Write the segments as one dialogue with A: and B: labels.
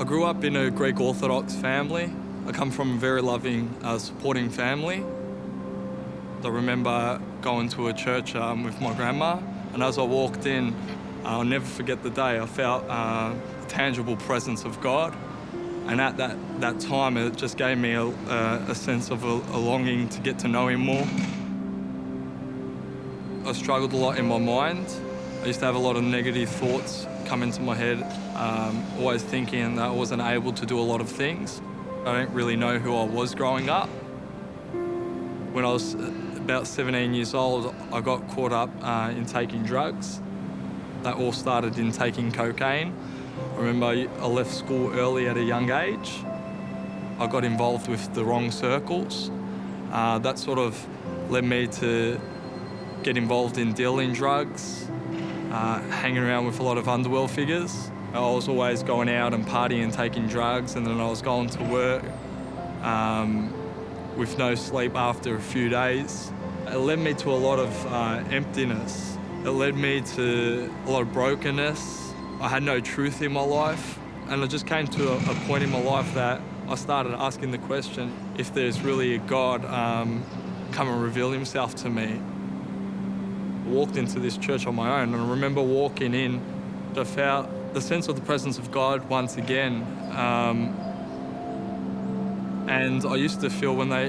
A: grew up in a Greek Orthodox family. I come from a very loving, supporting family. I remember going to a church with my grandma, and as I walked in, I'll never forget the day. I felt the tangible presence of God, and at that time, it just gave me a sense of a longing to get to know Him more. I struggled a lot in my mind. I used to have a lot of negative thoughts come into my head, always thinking that I wasn't able to do a lot of things. I didn't really know who I was growing up. When I was about 17 years old, I got caught up in taking drugs. That all started in taking cocaine. I remember I left school early at a young age. I got involved with the wrong circles. That sort of led me to get involved in dealing drugs, hanging around with a lot of underworld figures. I was always going out and partying and taking drugs, and then I was going to work with no sleep after a few days. It led me to a lot of emptiness. It led me to a lot of brokenness. I had no truth in my life, and I just came to a point in my life that I started asking the question, if there's really a God, come and reveal Himself to me. I walked into this church on my own, and I remember walking in, I felt the sense of the presence of God once again. And I used to feel when they,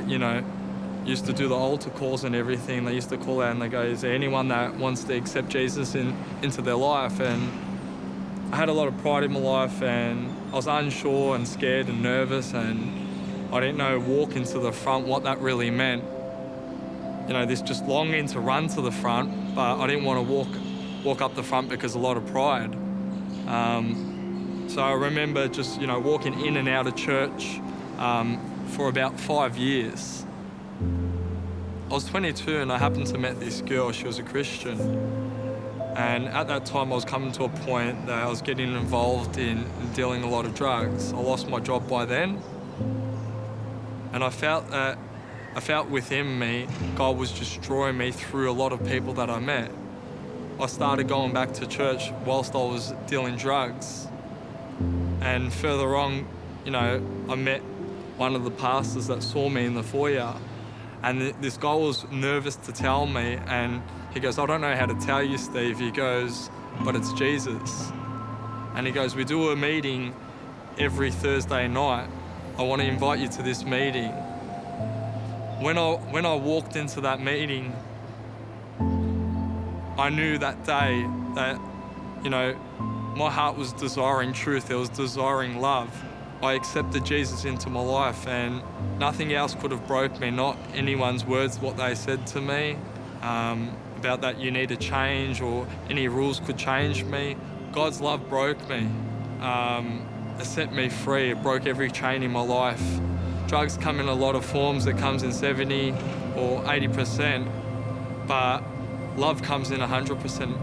A: used to do the altar calls and everything, they used to call out and they go, is there anyone that wants to accept Jesus into their life? And I had a lot of pride in my life, and I was unsure and scared and nervous, and I didn't know walking to the front what that really meant. This just longing to run to the front, but I didn't want to walk up the front because of a lot of pride. So I remember just, walking in and out of church for about 5 years. I was 22 and I happened to meet this girl. She was a Christian. And at that time, I was coming to a point that I was getting involved in dealing a lot of drugs. I lost my job by then. And I felt within me, God was just drawing me through a lot of people that I met. I started going back to church whilst I was dealing drugs. And further on, I met one of the pastors that saw me in the foyer. And this guy was nervous to tell me, and he goes, I don't know how to tell you, Steve. He goes, but it's Jesus. And he goes, we do a meeting every Thursday night. I want to invite you to this meeting. When I walked into that meeting, I knew that day that, my heart was desiring truth. It was desiring love. I accepted Jesus into my life, and nothing else could have broke me, not anyone's words, what they said to me, about that you need to change or any rules could change me. God's love broke me. It set me free. It broke every chain in my life. Drugs come in a lot of forms. It comes in 70 or 80%, but love comes in 100%.